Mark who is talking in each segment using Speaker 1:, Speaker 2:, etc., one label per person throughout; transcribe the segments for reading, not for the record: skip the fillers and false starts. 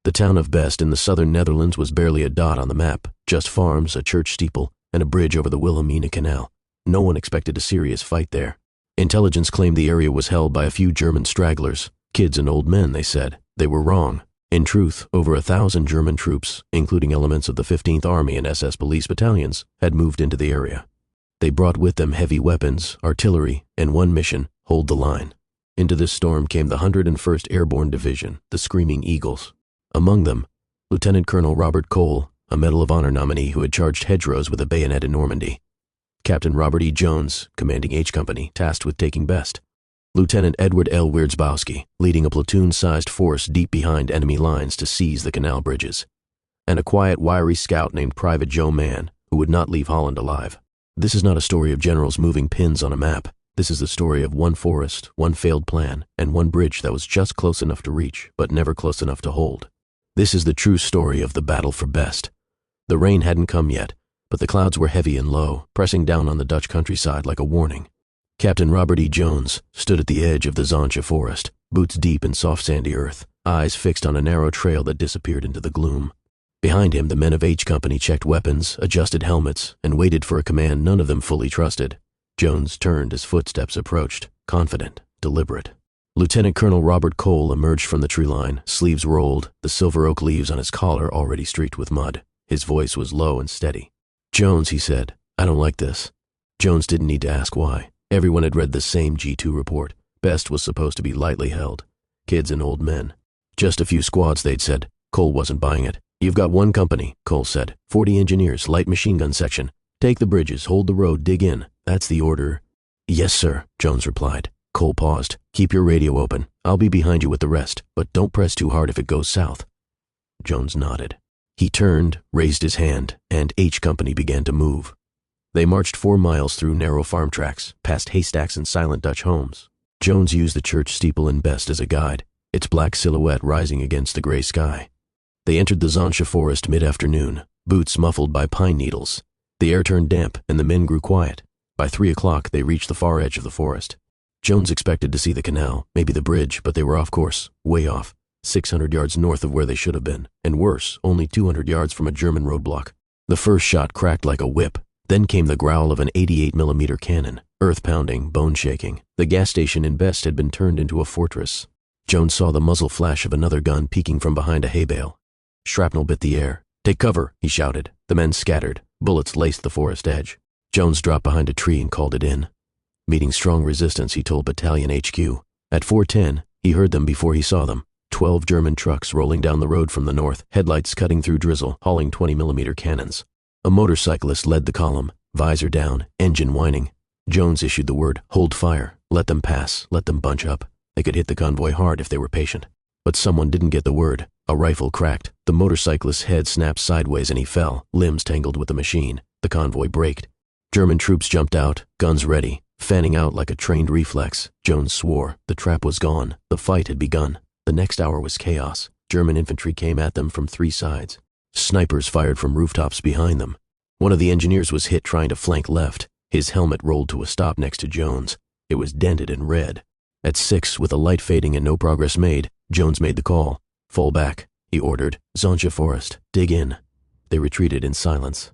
Speaker 1: The town of Best in the southern Netherlands was barely a dot on the map, just farms, a church steeple, and a bridge over the Wilhelmina Canal. No one expected a serious fight there. Intelligence claimed the area was held by a few German stragglers, kids and old men, they said. They were wrong. In truth, over 1,000 German troops, including elements of the 15th Army and SS police battalions, had moved into the area. They brought with them heavy weapons, artillery, and one mission: hold the line. Into this storm came the 101st Airborne Division, the Screaming Eagles. Among them, Lieutenant Colonel Robert Cole, a Medal of Honor nominee who had charged hedgerows with a bayonet in Normandy. Captain Robert E. Jones, commanding H Company, tasked with taking Best. Lieutenant Edward L. Wierzbowski, leading a platoon-sized force deep behind enemy lines to seize the canal bridges. And a quiet, wiry scout named Private Joe Mann, who would not leave Holland alive. This is not a story of generals moving pins on a map. This is the story of one forest, one failed plan, and one bridge that was just close enough to reach, but never close enough to hold. This is the true story of the battle for Best. The rain hadn't come yet, but the clouds were heavy and low, pressing down on the Dutch countryside like a warning. Captain Robert E. Jones stood at the edge of the Zoncha forest, boots deep in soft sandy earth, eyes fixed on a narrow trail that disappeared into the gloom. Behind him, the men of H Company checked weapons, adjusted helmets, and waited for a command none of them fully trusted. Jones turned as footsteps approached, confident, deliberate. Lieutenant Colonel Robert Cole emerged from the tree line, sleeves rolled, the silver oak leaves on his collar already streaked with mud. His voice was low and steady. "Jones," he said, "I don't like this." Jones didn't need to ask why. Everyone had read the same G2 report. Best was supposed to be lightly held. Kids and old men. Just a few squads, they'd said. Cole wasn't buying it. "You've got one company," Cole said. 40 engineers, light machine gun section. Take the bridges, hold the road, dig in. That's the order." "Yes, sir," Jones replied. Cole paused. "Keep your radio open. I'll be behind you with the rest, but don't press too hard if it goes south." Jones nodded. He turned, raised his hand, and H Company began to move. They marched 4 miles through narrow farm tracks, past haystacks and silent Dutch homes. Jones used the church steeple in Best as a guide, its black silhouette rising against the gray sky. They entered the Zoncha forest mid-afternoon, boots muffled by pine needles. The air turned damp, and the men grew quiet. By 3 o'clock, they reached the far edge of the forest. Jones expected to see the canal, maybe the bridge, but they were off course, way off, 600 yards north of where they should have been, and worse, only 200 yards from a German roadblock. The first shot cracked like a whip. Then came the growl of an 88mm cannon, earth-pounding, bone-shaking. The gas station in Best had been turned into a fortress. Jones saw the muzzle flash of another gun peeking from behind a hay bale. Shrapnel bit the air. "Take cover," he shouted. The men scattered. Bullets laced the forest edge. Jones dropped behind a tree and called it in. Meeting strong resistance, he told Battalion HQ. At 4:10, he heard them before he saw them. 12 German trucks rolling down the road from the north, headlights cutting through drizzle, hauling 20mm cannons. A motorcyclist led the column, visor down, engine whining. Jones issued the word, "Hold fire. Let them pass. Let them bunch up." They could hit the convoy hard if they were patient. But someone didn't get the word. A rifle cracked. The motorcyclist's head snapped sideways and he fell, limbs tangled with the machine. The convoy braked. German troops jumped out, guns ready, fanning out like a trained reflex. Jones swore. The trap was gone. The fight had begun. The next hour was chaos. German infantry came at them from 3 sides. Snipers fired from rooftops behind them. One of the engineers was hit trying to flank left. His helmet rolled to a stop next to Jones. It was dented and red. At 6, with the light fading and no progress made, Jones made the call. "Fall back," he ordered. "Zoncha forest. Dig in." They retreated in silence.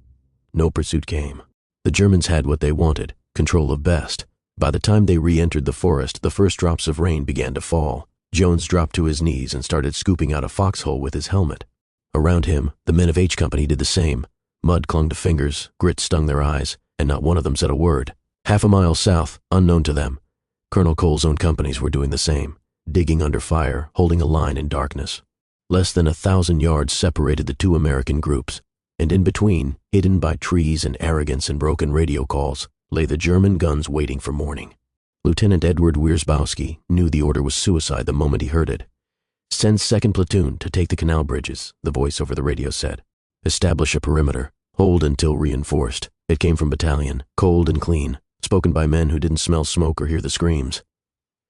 Speaker 1: No pursuit came. The Germans had what they wanted, control of Best. By the time they re-entered the forest, the first drops of rain began to fall. Jones dropped to his knees and started scooping out a foxhole with his helmet. Around him, the men of H Company did the same. Mud clung to fingers, grit stung their eyes, and not one of them said a word. Half a mile south, unknown to them, Colonel Cole's own companies were doing the same, digging under fire, holding a line in darkness. Less than 1,000 yards separated the 2 American groups, and in between, hidden by trees and arrogance and broken radio calls, lay the German guns waiting for morning. Lieutenant Edward Wierzbowski knew the order was suicide the moment he heard it. "Send 2nd platoon to take the canal bridges," the voice over the radio said. "Establish a perimeter. Hold until reinforced." It came from battalion, cold and clean, spoken by men who didn't smell smoke or hear the screams.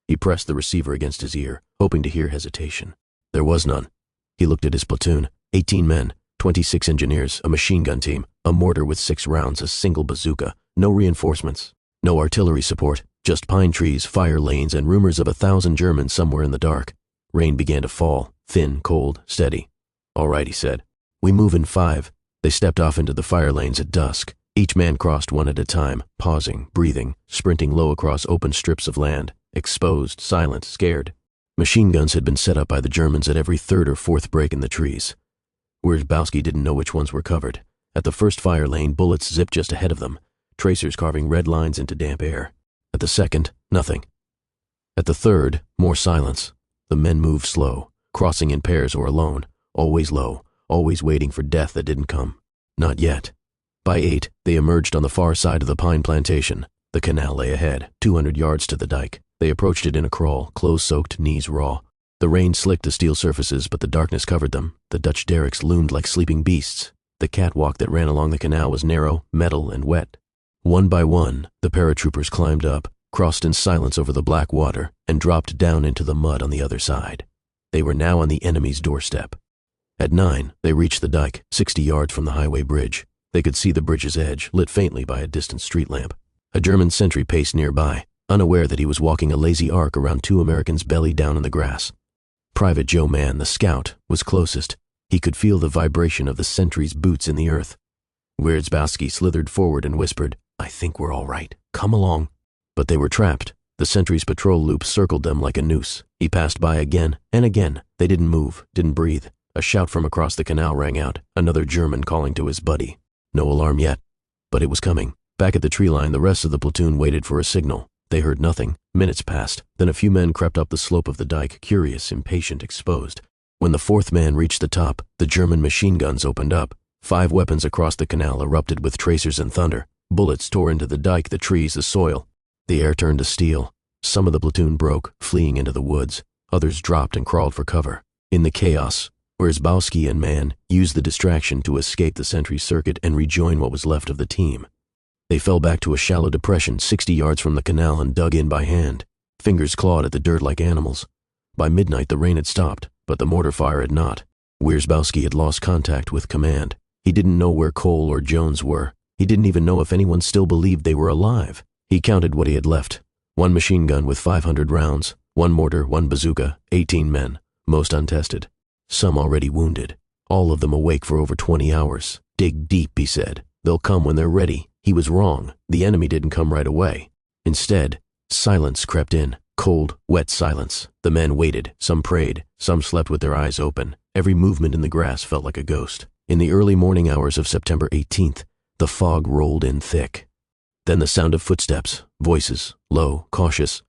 Speaker 1: He pressed the receiver against his ear, hoping to hear hesitation. There was none. He looked at his platoon, 18 men, 26 engineers, a machine gun team, a mortar with 6 rounds, a single bazooka, no reinforcements, no artillery support, just pine trees, fire lanes, and rumors of 1,000 Germans somewhere in the dark. Rain began to fall, thin, cold, steady. "All right," he said. "We move in 5. They stepped off into the fire lanes at dusk. Each man crossed one at a time, pausing, breathing, sprinting low across open strips of land, exposed, silent, scared. Machine guns had been set up by the Germans at every third or fourth break in the trees. Wierzbowski didn't know which ones were covered. At the first fire lane, bullets zipped just ahead of them, tracers carving red lines into damp air. At the second, nothing. At the third, more silence. The men moved slow, crossing in pairs or alone, always low, always waiting for death that didn't come. Not yet. By 8, they emerged on the far side of the pine plantation. The canal lay ahead, 200 yards to the dike. They approached it in a crawl, clothes soaked, knees raw. The rain slicked the steel surfaces, but the darkness covered them. The Dutch derricks loomed like sleeping beasts. The catwalk that ran along the canal was narrow, metal, and wet. One by one, the paratroopers climbed up, crossed in silence over the black water, and dropped down into the mud on the other side. They were now on the enemy's doorstep. At 9, they reached the dike, 60 yards from the highway bridge. They could see the bridge's edge, lit faintly by a distant street lamp. A German sentry paced nearby, unaware that he was walking a lazy arc around 2 Americans belly down in the grass. Private Joe Mann, the scout, was closest. He could feel the vibration of the sentry's boots in the earth. Wierzbowski slithered forward and whispered, "I think we're all right. Come along." But they were trapped. The sentry's patrol loop circled them like a noose. He passed by again and again. They didn't move, didn't breathe. A shout from across the canal rang out, another German calling to his buddy. No alarm yet, but it was coming. Back at the tree line, the rest of the platoon waited for a signal. They heard nothing. Minutes passed. Then a few men crept up the slope of the dike, curious, impatient, exposed. When the 4th man reached the top, the German machine guns opened up. 5 weapons across the canal erupted with tracers and thunder. Bullets tore into the dike, the trees, the soil. The air turned to steel. Some of the platoon broke, fleeing into the woods. Others dropped and crawled for cover. In the chaos, Wierzbowski and Mann used the distraction to escape the sentry circuit and rejoin what was left of the team. They fell back to a shallow depression 60 yards from the canal and dug in by hand. Fingers clawed at the dirt like animals. By midnight, the rain had stopped, but the mortar fire had not. Wierzbowski had lost contact with command. He didn't know where Cole or Jones were. He didn't even know if anyone still believed they were alive. He counted what he had left. 1 machine gun with 500 rounds, 1 mortar, 1 bazooka, 18 men, most untested. Some already wounded. All of them awake for over 20 hours. "Dig deep," he said. "They'll come when they're ready." He was wrong. The enemy didn't come right away. Instead, silence crept in. Cold, wet silence. The men waited. Some prayed. Some slept with their eyes open. Every movement in the grass felt like a ghost. In the early morning hours of September 18th, the fog rolled in thick. Then the sound of footsteps, voices, low, cautious.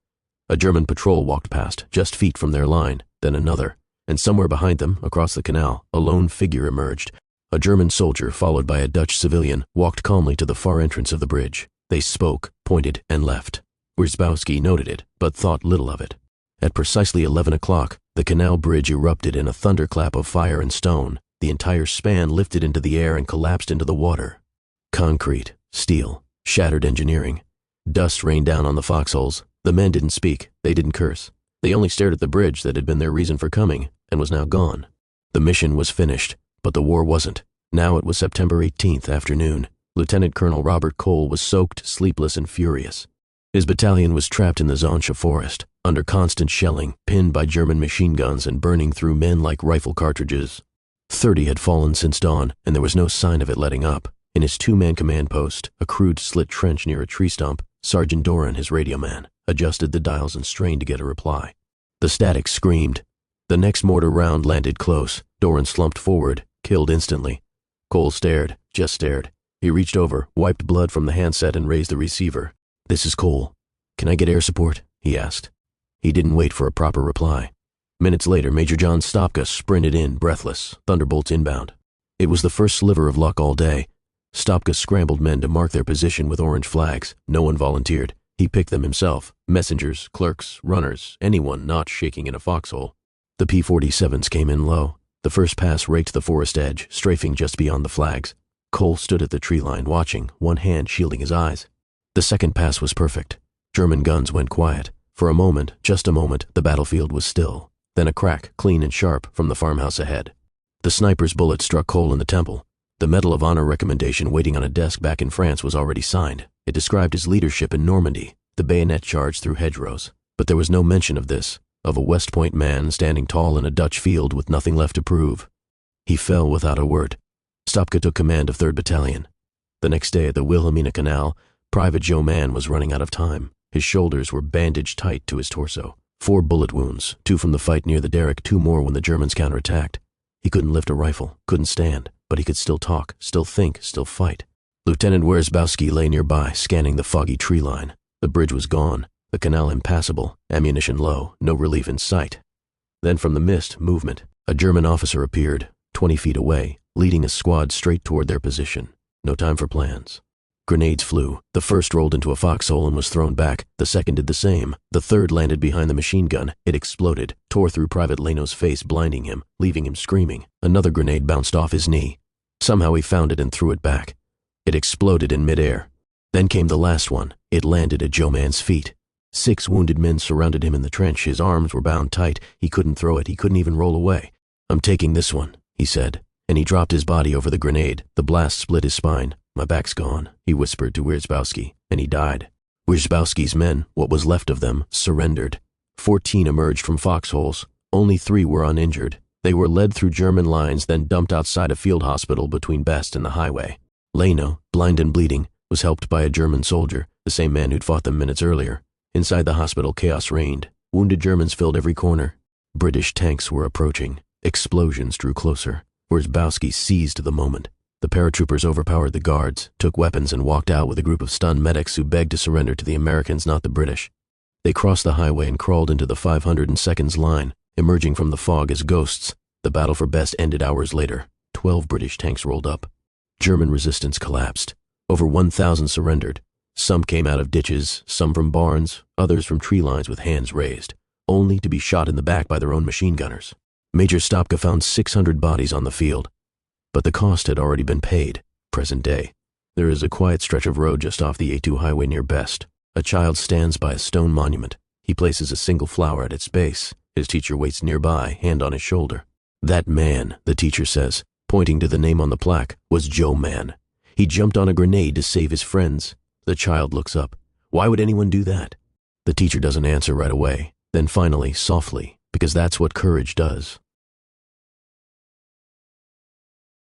Speaker 1: A German patrol walked past, just feet from their line, then another. And somewhere behind them, across the canal, a lone figure emerged. A German soldier, followed by a Dutch civilian, walked calmly to the far entrance of the bridge. They spoke, pointed, and left. Wierzbowski noted it, but thought little of it. At precisely 11 o'clock, the canal bridge erupted in a thunderclap of fire and stone. The entire span lifted into the air and collapsed into the water. Concrete, steel, shattered engineering. Dust rained down on the foxholes. The men didn't speak. They didn't curse. They only stared at the bridge that had been their reason for coming and was now gone. The mission was finished, but the war wasn't. Now it was September 18th afternoon. Lieutenant Colonel Robert Cole was soaked, sleepless, and furious. His battalion was trapped in the Zonsche forest, under constant shelling, pinned by German machine guns and burning through men like rifle cartridges. 30 had fallen since dawn, and there was no sign of it letting up. In his 2-man command post, a crude slit trench near a tree stump, Sergeant Doran, his radio man, adjusted the dials and strained to get a reply. The static screamed. The next mortar round landed close. Doran slumped forward, killed instantly. Cole stared, just stared. He reached over, wiped blood from the handset and raised the receiver. "This is Cole. Can I get air support?" he asked. He didn't wait for a proper reply. Minutes later, Major John Stopka sprinted in, breathless, thunderbolts inbound. It was the first sliver of luck all day. Stopka scrambled men to mark their position with orange flags. No one volunteered. He picked them himself. Messengers, clerks, runners, anyone not shaking in a foxhole. The P-47s came in low. The first pass raked the forest edge, strafing just beyond the flags. Cole stood at the tree line, watching, one hand shielding his eyes. The second pass was perfect. German guns went quiet. For a moment, just a moment, the battlefield was still. Then a crack, clean and sharp, from the farmhouse ahead. The sniper's bullet struck Cole in the temple. The Medal of Honor recommendation waiting on a desk back in France was already signed. It described his leadership in Normandy, the bayonet charge through hedgerows. But there was no mention of this, of a West Point man standing tall in a Dutch field with nothing left to prove. He fell without a word. Stopka took command of 3rd Battalion. The next day at the Wilhelmina Canal, Private Joe Mann was running out of time. His shoulders were bandaged tight to his torso. 4 bullet wounds, 2 from the fight near the derrick, 2 more when the Germans counterattacked. He couldn't lift a rifle, couldn't stand, but he could still talk, still think, still fight. Lieutenant Wierzbowski lay nearby, scanning the foggy tree line. The bridge was gone, the canal impassable, ammunition low, no relief in sight. Then from the mist, movement. A German officer appeared, 20 feet away, leading a squad straight toward their position. No time for plans. Grenades flew. The first rolled into a foxhole and was thrown back. The second did the same. The third landed behind the machine gun. It exploded, tore through Private Leno's face, blinding him, leaving him screaming. Another grenade bounced off his knee. Somehow he found it and threw it back. It exploded in midair. Then came the last one. It landed at Joe Mann's feet. 6 wounded men surrounded him in the trench. His arms were bound tight. He couldn't throw it. He couldn't even roll away. "I'm taking this one," he said, and he dropped his body over the grenade. The blast split his spine. "My back's gone," he whispered to Wierzbowski, and he died. Wierzbowski's men, what was left of them, surrendered. 14 emerged from foxholes. Only 3 were uninjured. They were led through German lines, then dumped outside a field hospital between Best and the highway. Leno, blind and bleeding, was helped by a German soldier, the same man who'd fought them minutes earlier. Inside the hospital, chaos reigned. Wounded Germans filled every corner. British tanks were approaching. Explosions drew closer. Wierzbowski seized the moment. The paratroopers overpowered the guards, took weapons, and walked out with a group of stunned medics who begged to surrender to the Americans, not the British. They crossed the highway and crawled into the 502nd's line, emerging from the fog as ghosts. The battle for Best ended hours later. 12 British tanks rolled up. German resistance collapsed. Over 1,000 surrendered. Some came out of ditches, some from barns, others from tree lines with hands raised, only to be shot in the back by their own machine gunners. Major Stopka found 600 bodies on the field. But the cost had already been paid, present day. There is a quiet stretch of road just off the A2 highway near Best. A child stands by a stone monument. He places a single flower at its base. His teacher waits nearby, hand on his shoulder. That man, the teacher says, pointing to the name on the plaque, was Joe Mann. He jumped on a grenade to save his friends. The child looks up. Why would anyone do that? The teacher doesn't answer right away. Then finally, softly, because that's what courage does.